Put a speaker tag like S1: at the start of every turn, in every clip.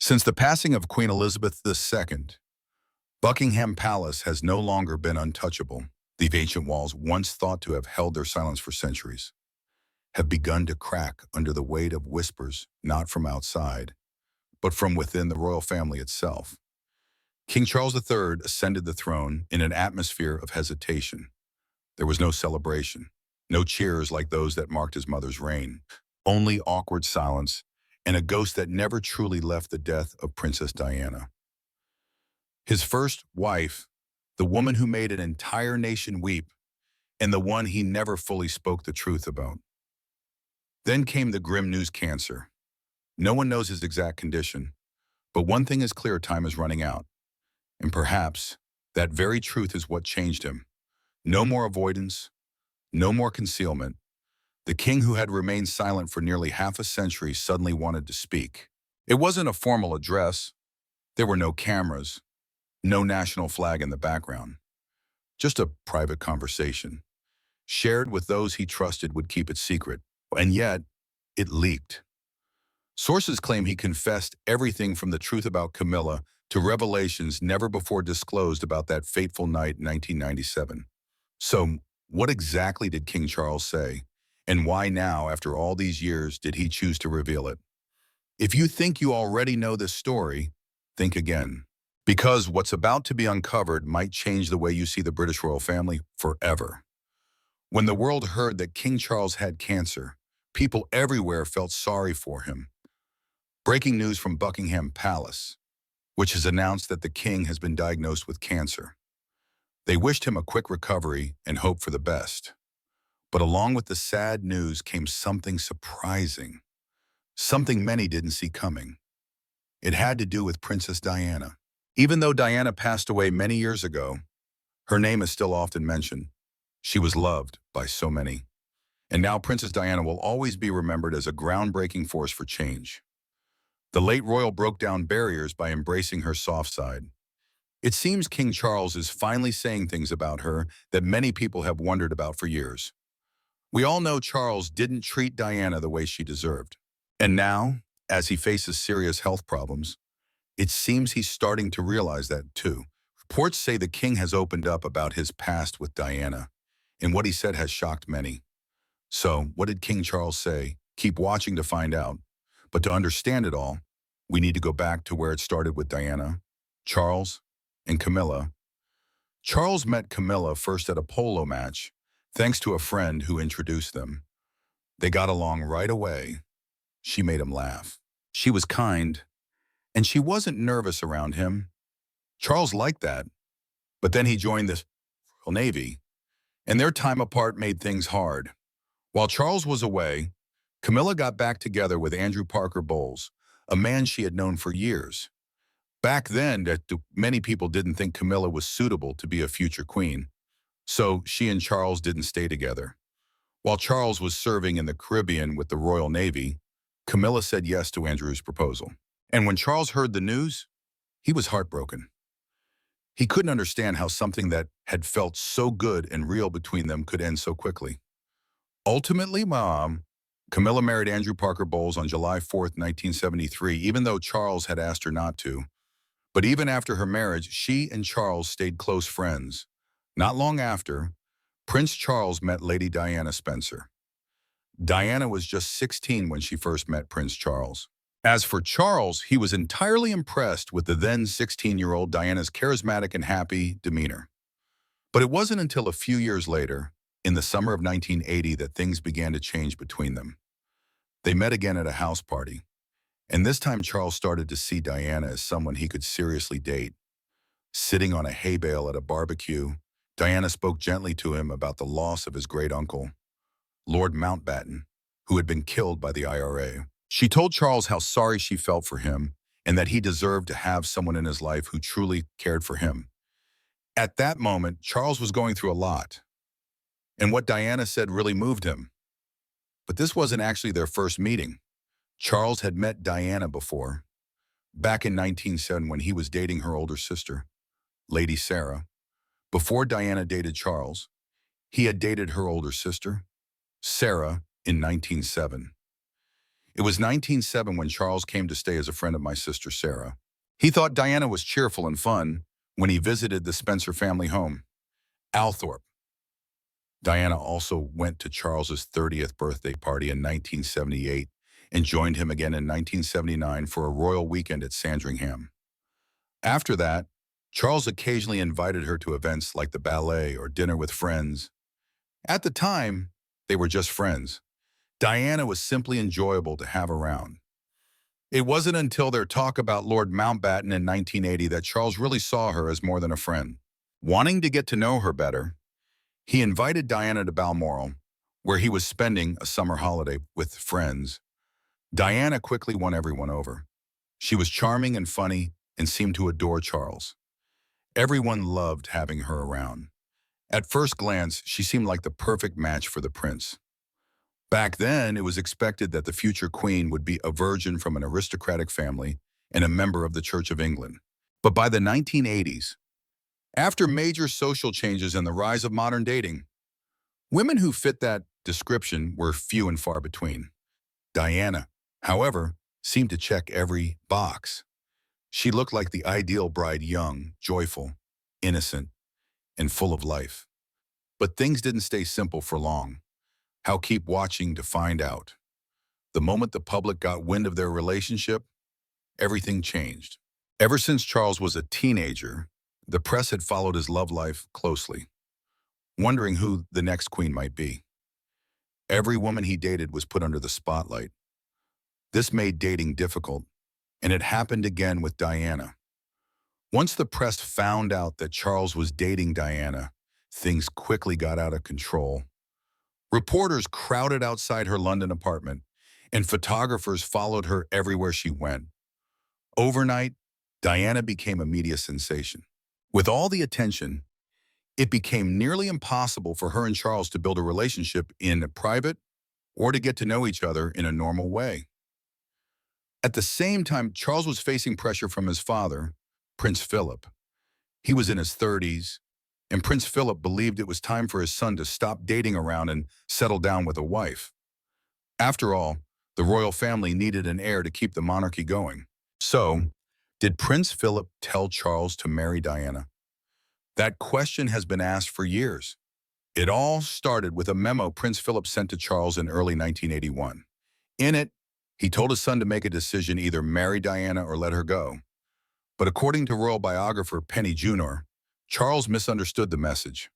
S1: Since the passing of Queen Elizabeth II, Buckingham Palace has no longer been untouchable. The ancient walls, once thought to have held their silence for centuries, have begun to crack under the weight of whispers not from outside, but from within the royal family itself. King Charles III ascended the throne in an atmosphere of hesitation. There was no celebration, no cheers like those that marked his mother's reign, only awkward silence and a ghost that never truly left the death of Princess Diana. His first wife, the woman who made an entire nation weep, and the one he never fully spoke the truth about. Then came the grim news: cancer. No one knows his exact condition, but one thing is clear: time is running out. And perhaps that very truth is what changed him. No more avoidance, no more concealment. The king who had remained silent for nearly half a century suddenly wanted to speak. It wasn't a formal address. There were no cameras, no national flag in the background. Just a private conversation, shared with those he trusted would keep it secret. And yet, it leaked. Sources claim he confessed everything from the truth about Camilla to revelations never before disclosed about that fateful night in 1997. So, what exactly did King Charles say? And why now, after all these years, did he choose to reveal it? If you think you already know this story, think again. Because what's about to be uncovered might change the way you see the British royal family forever. When the world heard that King Charles had cancer, people everywhere felt sorry for him. Breaking news from Buckingham Palace, which has announced that the king has been diagnosed with cancer. They wished him a quick recovery and hoped for the best. But along with the sad news came something surprising, something many didn't see coming. It had to do with Princess Diana. Even though Diana passed away many years ago, her name is still often mentioned. She was loved by so many. And now Princess Diana will always be remembered as a groundbreaking force for change. The late royal broke down barriers by embracing her soft side. It seems King Charles is finally saying things about her that many people have wondered about for years. We all know Charles didn't treat Diana the way she deserved. And now, as he faces serious health problems, it seems he's starting to realize that too. Reports say the king has opened up about his past with Diana, and what he said has shocked many. So, what did King Charles say? Keep watching to find out. But to understand it all, we need to go back to where it started with Diana, Charles, and Camilla. Charles met Camilla first at a polo match, thanks to a friend who introduced them. They got along right away. She made him laugh. She was kind, and she wasn't nervous around him. Charles liked that. But then he joined the Royal Navy, and their time apart made things hard. While Charles was away, Camilla got back together with Andrew Parker Bowles, a man she had known for years. Back then, many people didn't think Camilla was suitable to be a future queen, so she and Charles didn't stay together. While Charles was serving in the Caribbean with the Royal Navy, Camilla said yes to Andrew's proposal. And when Charles heard the news, he was heartbroken. He couldn't understand how something that had felt so good and real between them could end so quickly. Ultimately, Camilla married Andrew Parker Bowles on July 4th, 1973, even though Charles had asked her not to. But even after her marriage, she and Charles stayed close friends. Not long after, Prince Charles met Lady Diana Spencer. Diana was just 16 when she first met Prince Charles. As for Charles, he was entirely impressed with the then 16-year-old Diana's charismatic and happy demeanor. But it wasn't until a few years later, in the summer of 1980, that things began to change between them. They met again at a house party, and this time Charles started to see Diana as someone he could seriously date. Sitting on a hay bale at a barbecue, Diana spoke gently to him about the loss of his great-uncle, Lord Mountbatten, who had been killed by the IRA. She told Charles how sorry she felt for him and that he deserved to have someone in his life who truly cared for him. At that moment, Charles was going through a lot, and what Diana said really moved him. But this wasn't actually their first meeting. Charles had met Diana before, back in 1907 when he was dating her older sister, Lady Sarah. Before Diana dated Charles, he had dated her older sister, Sarah, in 1907. It was 1907 when Charles came to stay as a friend of my sister Sarah. He thought Diana was cheerful and fun when he visited the Spencer family home, Althorpe. Diana also went to Charles's 30th birthday party in 1978 and joined him again in 1979 for a royal weekend at Sandringham. After that, Charles occasionally invited her to events like the ballet or dinner with friends. At the time, they were just friends. Diana was simply enjoyable to have around. It wasn't until their talk about Lord Mountbatten in 1980 that Charles really saw her as more than a friend. Wanting to get to know her better, he invited Diana to Balmoral, where he was spending a summer holiday with friends. Diana quickly won everyone over. She was charming and funny and seemed to adore Charles. Everyone loved having her around. At first glance, she seemed like the perfect match for the prince. Back then, it was expected that the future queen would be a virgin from an aristocratic family and a member of the Church of England. But by the 1980s, after major social changes and the rise of modern dating, women who fit that description were few and far between. Diana, however, seemed to check every box. She looked like the ideal bride, young, joyful, innocent, and full of life. But things didn't stay simple for long. How keep watching to find out. The moment the public got wind of their relationship, everything changed. Ever since Charles was a teenager, the press had followed his love life closely, wondering who the next queen might be. Every woman he dated was put under the spotlight. This made dating difficult, and it happened again with Diana. Once the press found out that Charles was dating Diana, things quickly got out of control. Reporters crowded outside her London apartment, and photographers followed her everywhere she went. Overnight, Diana became a media sensation. With all the attention, it became nearly impossible for her and Charles to build a relationship in private or to get to know each other in a normal way. At the same time, Charles was facing pressure from his father, Prince Philip. He was in his 30s, and Prince Philip believed it was time for his son to stop dating around and settle down with a wife. After all, the royal family needed an heir to keep the monarchy going. So, did Prince Philip tell Charles to marry Diana? That question has been asked for years. It all started with a memo Prince Philip sent to Charles in early 1981. In it, he told his son to make a decision, either marry Diana or let her go. But according to royal biographer Penny Junor, Charles misunderstood the message.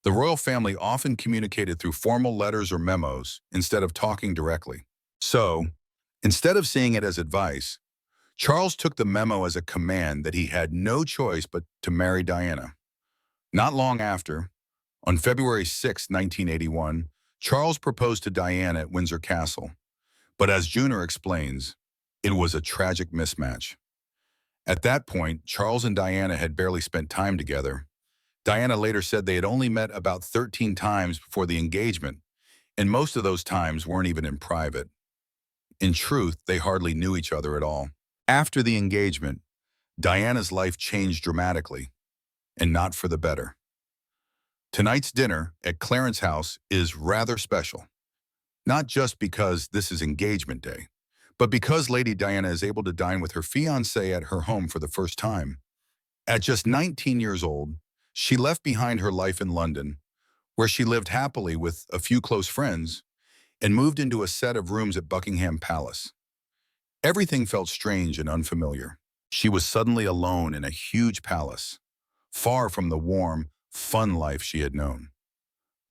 S1: The royal family often communicated through formal letters or memos instead of talking directly. So, instead of seeing it as advice, Charles took the memo as a command that he had no choice but to marry Diana. Not long after, on February 6, 1981, Charles proposed to Diana at Windsor Castle. But as Junor explains, it was a tragic mismatch. At that point, Charles and Diana had barely spent time together. Diana later said they had only met about 13 times before the engagement, and most of those times weren't even in private. In truth, they hardly knew each other at all. After the engagement, Diana's life changed dramatically, and not for the better. Tonight's dinner at Clarence House is rather special, not just because this is engagement day, but because Lady Diana is able to dine with her fiancé at her home for the first time. At just 19 years old, she left behind her life in London, where she lived happily with a few close friends, and moved into a set of rooms at Buckingham Palace. Everything felt strange and unfamiliar. She was suddenly alone in a huge palace, far from the warm, fun life she had known.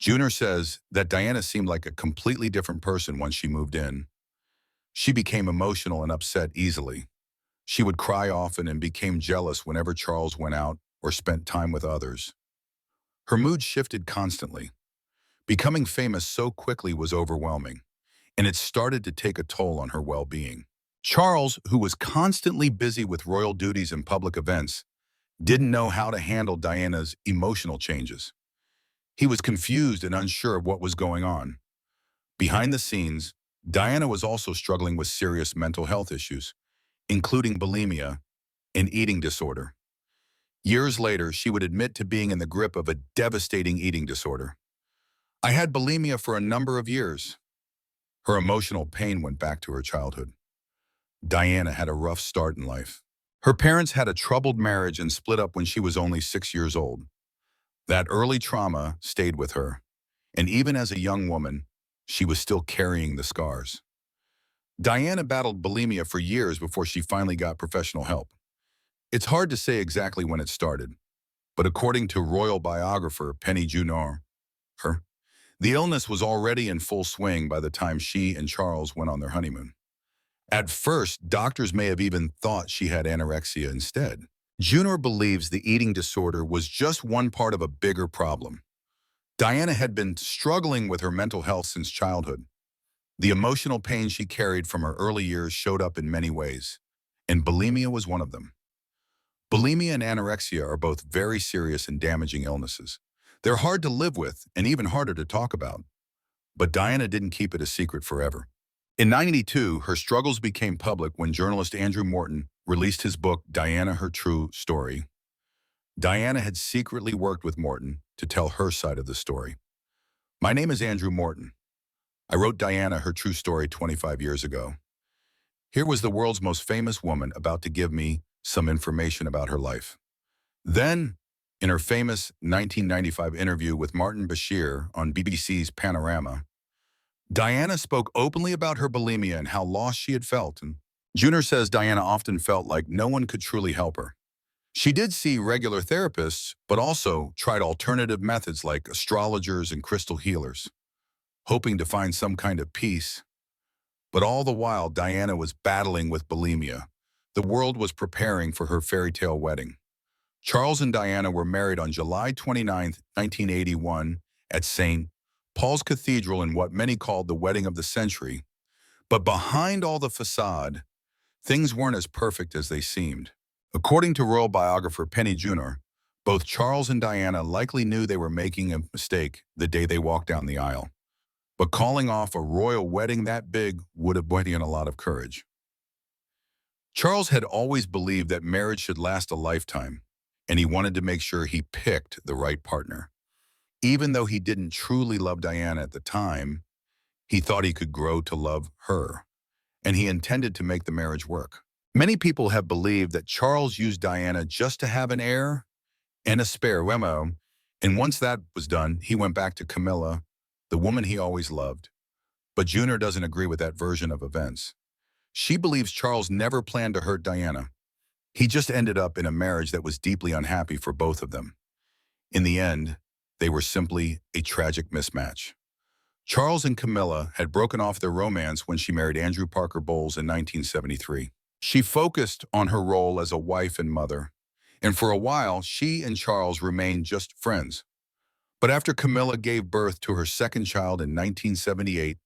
S1: Junor says that Diana seemed like a completely different person once she moved in. She became emotional and upset easily. She would cry often and became jealous whenever Charles went out or spent time with others. Her mood shifted constantly. Becoming famous so quickly was overwhelming, and it started to take a toll on her well-being. Charles, who was constantly busy with royal duties and public events, didn't know how to handle Diana's emotional changes. He was confused and unsure of what was going on. Behind the scenes, Diana was also struggling with serious mental health issues, including bulimia and eating disorder. Years later, she would admit to being in the grip of a devastating eating disorder. "I had bulimia for a number of years," Her emotional pain went back to her childhood. Diana had a rough start in life. Her parents had a troubled marriage and split up when she was only 6 years old. That early trauma stayed with her, and even as a young woman, she was still carrying the scars. Diana battled bulimia for years before she finally got professional help. It's hard to say exactly when it started, but according to royal biographer Penny Junor, the illness was already in full swing by the time she and Charles went on their honeymoon. At first, doctors may have even thought she had anorexia instead. Junor believes the eating disorder was just one part of a bigger problem. Diana had been struggling with her mental health since childhood. The emotional pain she carried from her early years showed up in many ways, and bulimia was one of them. Bulimia and anorexia are both very serious and damaging illnesses. They're hard to live with and even harder to talk about. But Diana didn't keep it a secret forever. In 1992, her struggles became public when journalist Andrew Morton released his book, Diana, Her True Story. Diana had secretly worked with Morton to tell her side of the story. My name is Andrew Morton. I wrote Diana, Her True Story 25 years ago. Here was the world's most famous woman about to give me some information about her life. Then, in her famous 1995 interview with Martin Bashir on BBC's Panorama, Diana spoke openly about her bulimia and how lost she had felt. And Junor says Diana often felt like no one could truly help her. She did see regular therapists, but also tried alternative methods like astrologers and crystal healers, hoping to find some kind of peace. But all the while, Diana was battling with bulimia. The world was preparing for her fairy tale wedding. Charles and Diana were married on July 29, 1981, at St. Paul's Cathedral in what many called the wedding of the century. But behind all the facade, things weren't as perfect as they seemed. According to royal biographer Penny Junor, both Charles and Diana likely knew they were making a mistake the day they walked down the aisle. But calling off a royal wedding that big would have brought in a lot of courage. Charles had always believed that marriage should last a lifetime, and he wanted to make sure he picked the right partner. Even though he didn't truly love Diana at the time, he thought he could grow to love her, and he intended to make the marriage work. Many people have believed that Charles used Diana just to have an heir and a spare limo, and once that was done, he went back to Camilla, the woman he always loved. But Junor doesn't agree with that version of events. She believes Charles never planned to hurt Diana. He just ended up in a marriage that was deeply unhappy for both of them. In the end, they were simply a tragic mismatch. Charles and Camilla had broken off their romance when she married Andrew Parker Bowles in 1973. She focused on her role as a wife and mother, and for a while, she and Charles remained just friends. But after Camilla gave birth to her second child in 1978,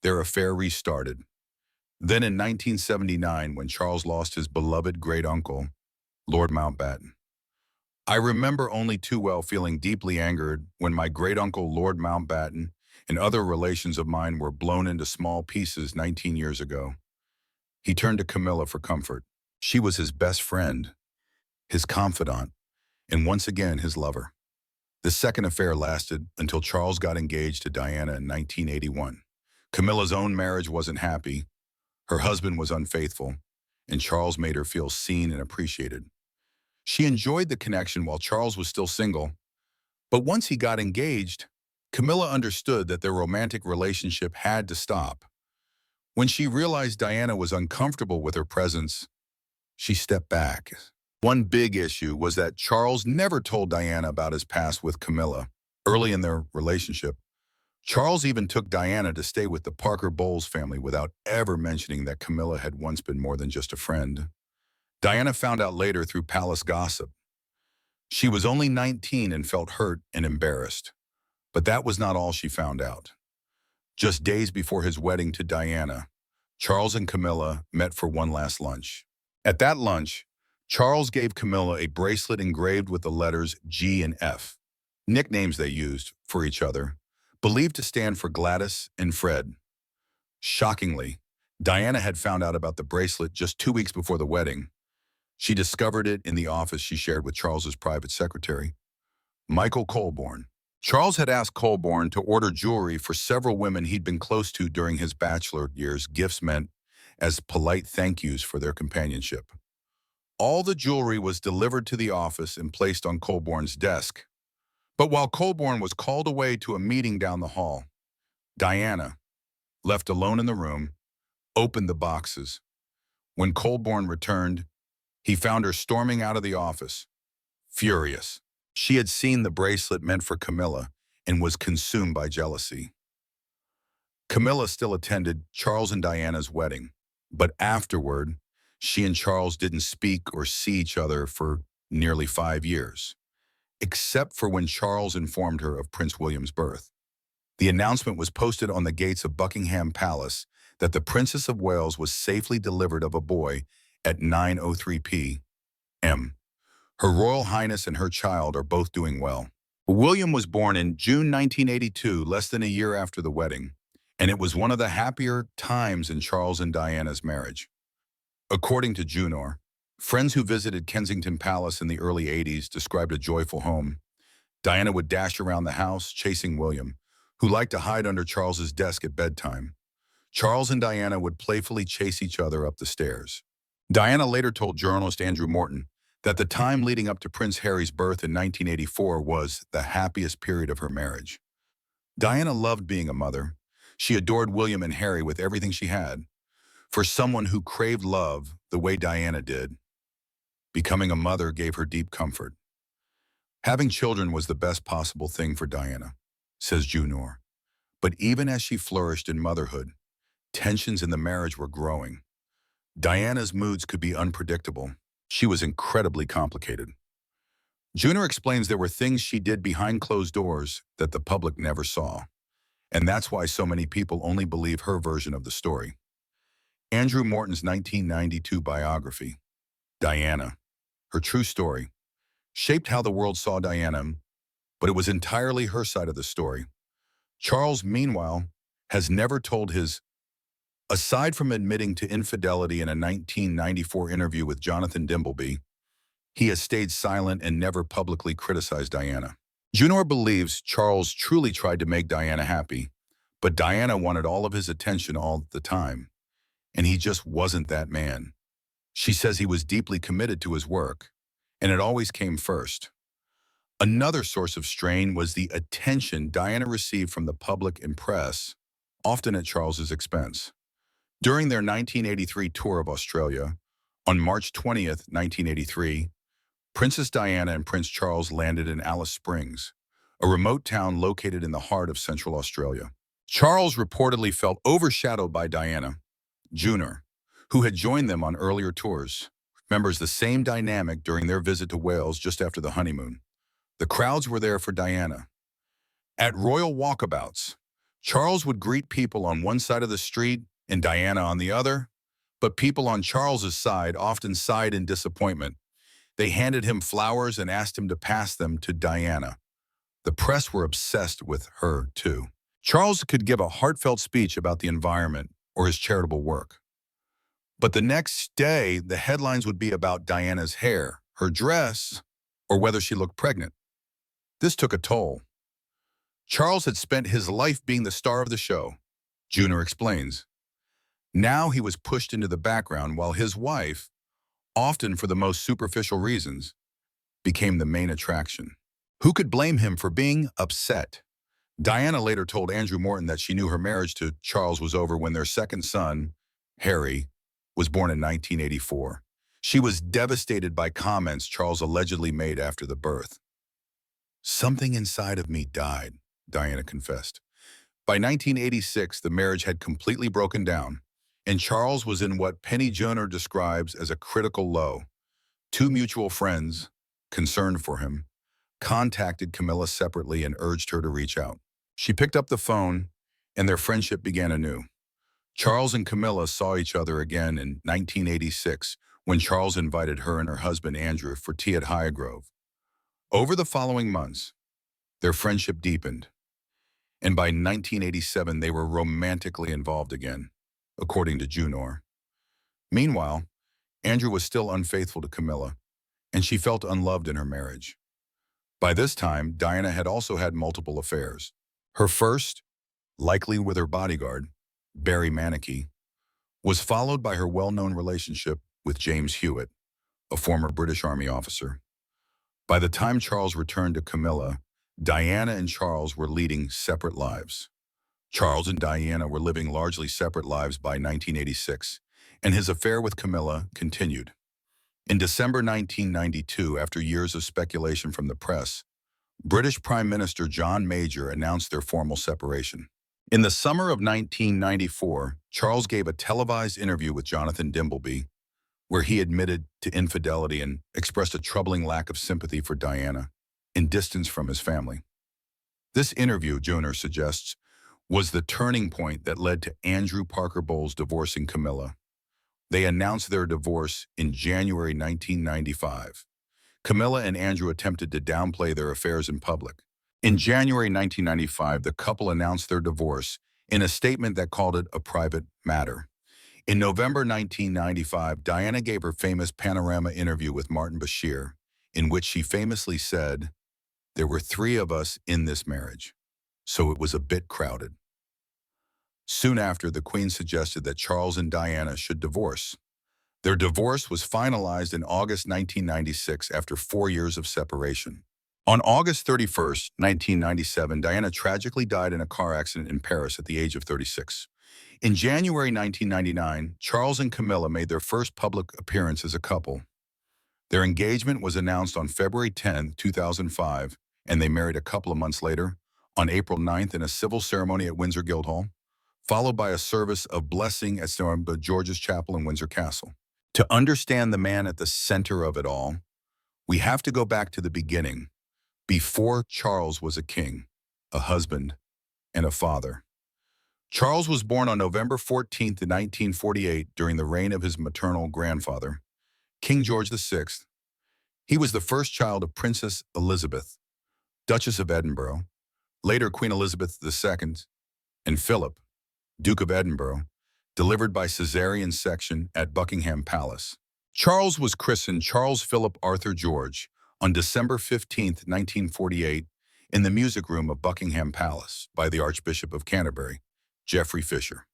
S1: their affair restarted. Then in 1979, when Charles lost his beloved great-uncle, Lord Mountbatten. I remember only too well feeling deeply angered when my great-uncle Lord Mountbatten and other relations of mine were blown into small pieces 19 years ago. He turned to Camilla for comfort. She was his best friend, his confidant, and once again his lover. The second affair lasted until Charles got engaged to Diana in 1981. Camilla's own marriage wasn't happy. Her husband was unfaithful, and Charles made her feel seen and appreciated. She enjoyed the connection while Charles was still single, but once he got engaged, Camilla understood that their romantic relationship had to stop. When she realized Diana was uncomfortable with her presence, she stepped back. One big issue was that Charles never told Diana about his past with Camilla. Early in their relationship, Charles even took Diana to stay with the Parker Bowles family without ever mentioning that Camilla had once been more than just a friend. Diana found out later through palace gossip. She was only 19 and felt hurt and embarrassed. But that was not all she found out. Just days before his wedding to Diana, Charles and Camilla met for one last lunch. At that lunch, Charles gave Camilla a bracelet engraved with the letters G and F, nicknames they used for each other, believed to stand for Gladys and Fred. Shockingly, Diana had found out about the bracelet just 2 weeks before the wedding. She discovered it in the office she shared with Charles's private secretary, Michael Colborne. Charles had asked Colborne to order jewelry for several women he'd been close to during his bachelor years, gifts meant as polite thank yous for their companionship. All the jewelry was delivered to the office and placed on Colborne's desk. But while Colborne was called away to a meeting down the hall, Diana, left alone in the room, opened the boxes. When Colborne returned, he found her storming out of the office, furious. She had seen the bracelet meant for Camilla and was consumed by jealousy. Camilla still attended Charles and Diana's wedding, but afterward, she and Charles didn't speak or see each other for nearly 5 years, except for when Charles informed her of Prince William's birth. The announcement was posted on the gates of Buckingham Palace that the Princess of Wales was safely delivered of a boy at 9:03 p.m. Her Royal Highness and her child are both doing well. William was born in June 1982, less than a year after the wedding, and it was one of the happier times in Charles and Diana's marriage. According to Junor, friends who visited Kensington Palace in the early 80s described a joyful home. Diana would dash around the house, chasing William, who liked to hide under Charles's desk at bedtime. Charles and Diana would playfully chase each other up the stairs. Diana later told journalist Andrew Morton that the time leading up to Prince Harry's birth in 1984 was the happiest period of her marriage. Diana loved being a mother. She adored William and Harry with everything she had. For someone who craved love the way Diana did, becoming a mother gave her deep comfort. Having children was the best possible thing for Diana, says Junor. But even as she flourished in motherhood, tensions in the marriage were growing. Diana's moods could be unpredictable. She was incredibly complicated. Junor explains there were things she did behind closed doors that the public never saw, and that's why so many people only believe her version of the story. Andrew Morton's 1992 biography, Diana, Her True Story, shaped how the world saw Diana, but it was entirely her side of the story. Charles, meanwhile, has never told his. Aside from admitting to infidelity in a 1994 interview with Jonathan Dimbleby, he has stayed silent and never publicly criticized Diana. Junor believes Charles truly tried to make Diana happy, but Diana wanted all of his attention all the time, and he just wasn't that man. She says he was deeply committed to his work, and it always came first. Another source of strain was the attention Diana received from the public and press, often at Charles's expense. During their 1983 tour of Australia, on March 20th, 1983, Princess Diana and Prince Charles landed in Alice Springs, a remote town located in the heart of Central Australia. Charles reportedly felt overshadowed by Diana. Junor, who had joined them on earlier tours, remembers the same dynamic during their visit to Wales just after the honeymoon. The crowds were there for Diana. At royal walkabouts, Charles would greet people on one side of the street and Diana on the other, but people on Charles's side often sighed in disappointment. They handed him flowers and asked him to pass them to Diana. The press were obsessed with her, too. Charles could give a heartfelt speech about the environment or his charitable work. But the next day, the headlines would be about Diana's hair, her dress, or whether she looked pregnant. This took a toll. Charles had spent his life being the star of the show, Junor explains. Now he was pushed into the background while his wife, often for the most superficial reasons, became the main attraction. Who could blame him for being upset? Diana later told Andrew Morton that she knew her marriage to Charles was over when their second son, Harry, was born in 1984. She was devastated by comments Charles allegedly made after the birth. "Something inside of me died," Diana confessed. By 1986, the marriage had completely broken down, and Charles was in what Penny Junor describes as a critical low. Two mutual friends, concerned for him, contacted Camilla separately and urged her to reach out. She picked up the phone, and their friendship began anew. Charles and Camilla saw each other again in 1986 when Charles invited her and her husband Andrew for tea at Highgrove. Over the following months, their friendship deepened, and by 1987 they were romantically involved again, according to Junor. Meanwhile, Andrew was still unfaithful to Camilla, and she felt unloved in her marriage. By this time, Diana had also had multiple affairs. Her first, likely with her bodyguard, Barry Manicky, was followed by her well-known relationship with James Hewitt, a former British Army officer. By the time Charles returned to Camilla, Diana and Charles were leading separate lives. Charles and Diana were living largely separate lives by 1986, and his affair with Camilla continued. In December 1992, after years of speculation from the press, British Prime Minister John Major announced their formal separation. In the summer of 1994, Charles gave a televised interview with Jonathan Dimbleby, where he admitted to infidelity and expressed a troubling lack of sympathy for Diana and distance from his family. This interview, Joner suggests, was the turning point that led to Andrew Parker Bowles divorcing Camilla. They announced their divorce in January 1995. Camilla and Andrew attempted to downplay their affairs in public. In January 1995, the couple announced their divorce in a statement that called it a private matter. In November 1995, Diana gave her famous Panorama interview with Martin Bashir, in which she famously said, "There were three of us in this marriage, so it was a bit crowded." Soon after, the Queen suggested that Charles and Diana should divorce. Their divorce was finalized in August 1996 after 4 years of separation. On August 31st, 1997, Diana tragically died in a car accident in Paris at the age of 36. In January 1999, Charles and Camilla made their first public appearance as a couple. Their engagement was announced on February 10, 2005, and they married a couple of months later, on April 9th in a civil ceremony at Windsor Guildhall, followed by a service of blessing at St. George's Chapel in Windsor Castle. To understand the man at the center of it all, we have to go back to the beginning, before Charles was a king, a husband, and a father. Charles was born on November 14, 1948, during the reign of his maternal grandfather, King George VI. He was the first child of Princess Elizabeth, Duchess of Edinburgh, later Queen Elizabeth II, and Philip, Duke of Edinburgh, delivered by cesarean section at Buckingham Palace. Charles was christened Charles Philip Arthur George on December 15, 1948, in the music room of Buckingham Palace by the Archbishop of Canterbury, Geoffrey Fisher.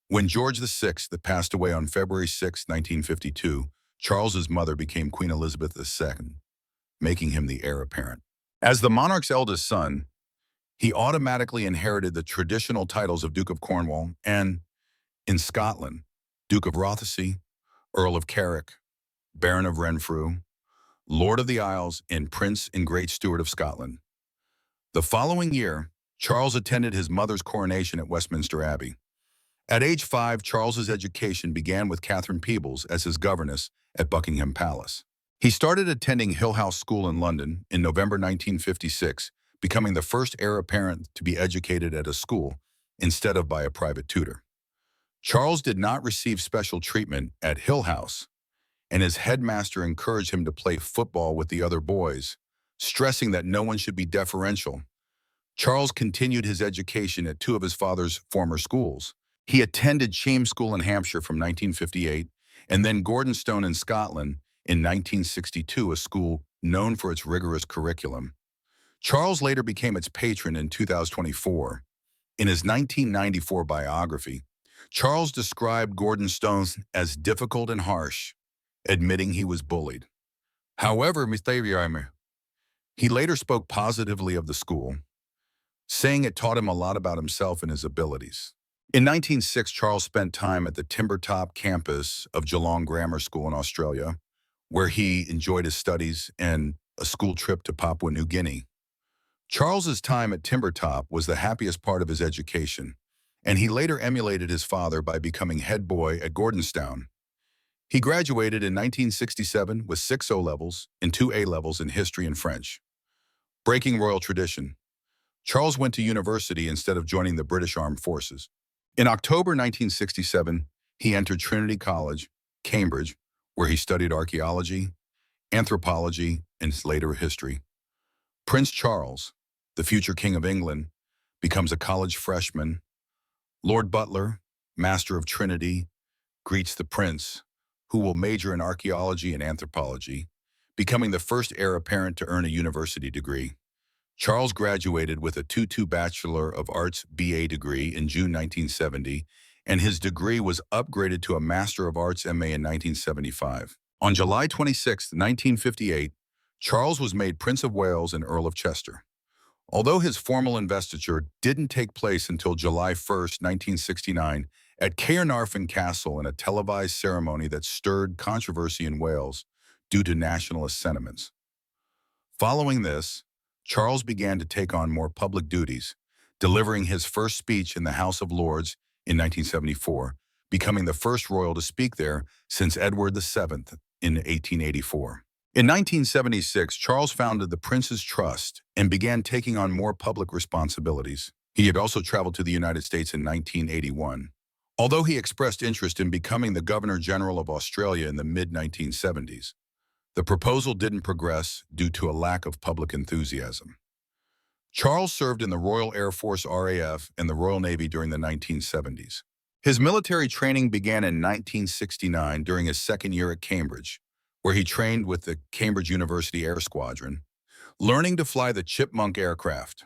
S1: When George VI passed away on February 6, 1952, Charles's mother became Queen Elizabeth II, making him the heir apparent. As the monarch's eldest son, he automatically inherited the traditional titles of Duke of Cornwall and, in Scotland, Duke of Rothesay, Earl of Carrick, Baron of Renfrew, Lord of the Isles, and Prince and Great Steward of Scotland. The following year, Charles attended his mother's coronation at Westminster Abbey. At age 5, Charles's education began with Catherine Peebles as his governess at Buckingham Palace. He started attending Hill House School in London in November 1956, becoming the first heir apparent to be educated at a school instead of by a private tutor. Charles did not receive special treatment at Hill House, and his headmaster encouraged him to play football with the other boys, stressing that no one should be deferential. Charles continued his education at two of his father's former schools. He attended Chame School in Hampshire from 1958 and then Gordonstone in Scotland in 1962, a school known for its rigorous curriculum. Charles later became its patron in 2024. In his 1994 biography, Charles described Gordonstone as difficult and harsh, admitting he was bullied. However, he later spoke positively of the school, saying it taught him a lot about himself and his abilities. In 1906, Charles spent time at the Timbertop campus of Geelong Grammar School in Australia, where he enjoyed his studies and a school trip to Papua New Guinea. Charles's time at Timbertop was the happiest part of his education, and he later emulated his father by becoming head boy at Gordonstown. He graduated in 1967 with 6 O-levels and 2 A-levels in history and French. Breaking royal tradition, Charles went to university instead of joining the British Armed Forces. In October 1967, he entered Trinity College, Cambridge, where he studied archaeology, anthropology, and later history. Prince Charles, the future King of England, becomes a college freshman. Lord Butler, Master of Trinity, greets the prince, who will major in archaeology and anthropology, becoming the first heir apparent to earn a university degree. Charles graduated with a 2:2 Bachelor of Arts BA degree in June 1970, and his degree was upgraded to a Master of Arts MA in 1975. On July 26, 1958, Charles was made Prince of Wales and Earl of Chester. Although his formal investiture didn't take place until July 1, 1969, at Caernarfon Castle in a televised ceremony that stirred controversy in Wales due to nationalist sentiments. Following this, Charles began to take on more public duties, delivering his first speech in the House of Lords in 1974, becoming the first royal to speak there since Edward VII in 1884. In 1976, Charles founded the Prince's Trust and began taking on more public responsibilities. He had also traveled to the United States in 1981. Although he expressed interest in becoming the Governor-General of Australia in the mid-1970s, the proposal didn't progress due to a lack of public enthusiasm. Charles served in the Royal Air Force RAF and the Royal Navy during the 1970s. His military training began in 1969 during his second year at Cambridge, where he trained with the Cambridge University Air Squadron, learning to fly the Chipmunk aircraft.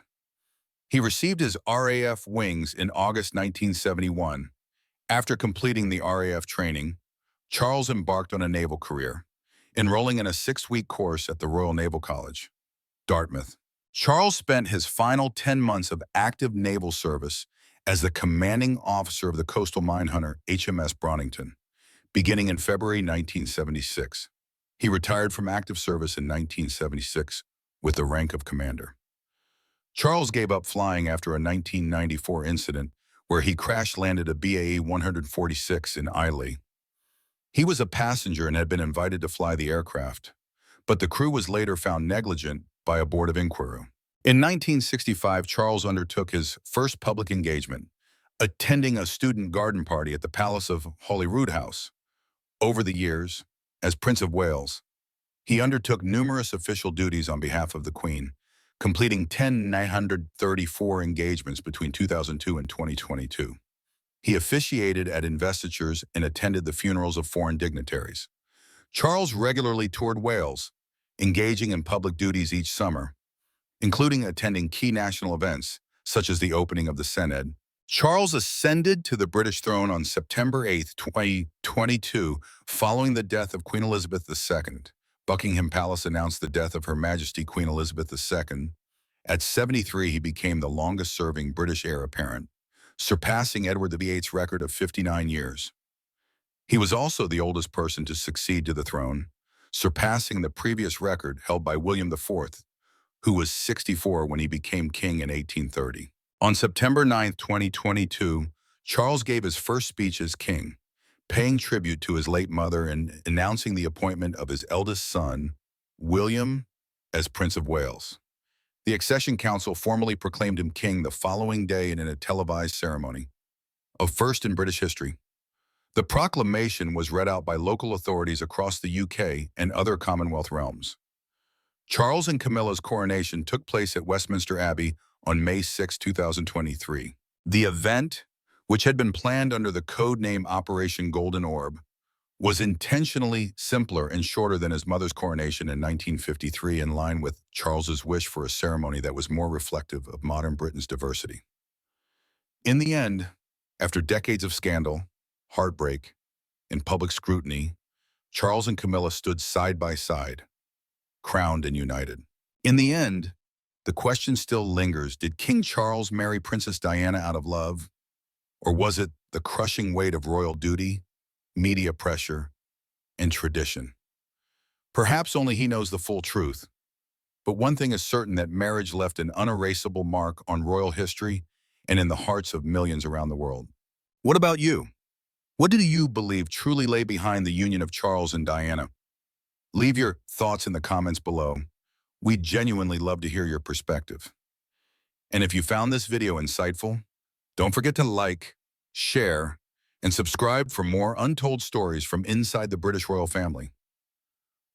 S1: He received his RAF wings in August 1971. After completing the RAF training, Charles embarked on a naval career, enrolling in a 6-week course at the Royal Naval College, Dartmouth. Charles spent his final 10 months of active naval service as the commanding officer of the coastal minehunter HMS Bronington, beginning in February 1976. He retired from active service in 1976 with the rank of commander. Charles gave up flying after a 1994 incident where he crash-landed a BAE 146 in Islay. He was a passenger and had been invited to fly the aircraft, but the crew was later found negligent by a board of inquiry. In 1965, Charles undertook his first public engagement, attending a student garden party at the Palace of Holyrood House. Over the years, as Prince of Wales, he undertook numerous official duties on behalf of the Queen, completing 10,934 engagements between 2002 and 2022. He officiated at investitures and attended the funerals of foreign dignitaries. Charles regularly toured Wales, engaging in public duties each summer, including attending key national events, such as the opening of the Senedd. Charles ascended to the British throne on September 8, 2022, following the death of Queen Elizabeth II. Buckingham Palace announced the death of Her Majesty Queen Elizabeth II. At 73, he became the longest-serving British heir apparent, surpassing Edward VIII's record of 59 years. He was also the oldest person to succeed to the throne, surpassing the previous record held by William IV, who was 64 when he became king in 1830. On September 9, 2022, Charles gave his first speech as king, paying tribute to his late mother and announcing the appointment of his eldest son, William, as Prince of Wales. The Accession Council formally proclaimed him king the following day in a televised ceremony, a first in British history. The proclamation was read out by local authorities across the UK and other Commonwealth realms. Charles and Camilla's coronation took place at Westminster Abbey on May 6, 2023. The event, which had been planned under the code name Operation Golden Orb, was intentionally simpler and shorter than his mother's coronation in 1953, in line with Charles's wish for a ceremony that was more reflective of modern Britain's diversity. In the end, after decades of scandal, heartbreak, and public scrutiny, Charles and Camilla stood side by side, crowned and united. In the end, the question still lingers: did King Charles marry Princess Diana out of love? Or was it the crushing weight of royal duty, media pressure, and tradition? Perhaps only he knows the full truth. But one thing is certain, that marriage left an unerasable mark on royal history and in the hearts of millions around the world. What about you? What do you believe truly lay behind the union of Charles and Diana? Leave your thoughts in the comments below. We'd genuinely love to hear your perspective. And if you found this video insightful, don't forget to like, share, and subscribe for more untold stories from inside the British royal family.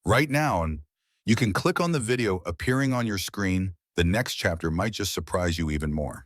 S1: Right now, and you can click on the video appearing on your screen. The next chapter might just surprise you even more.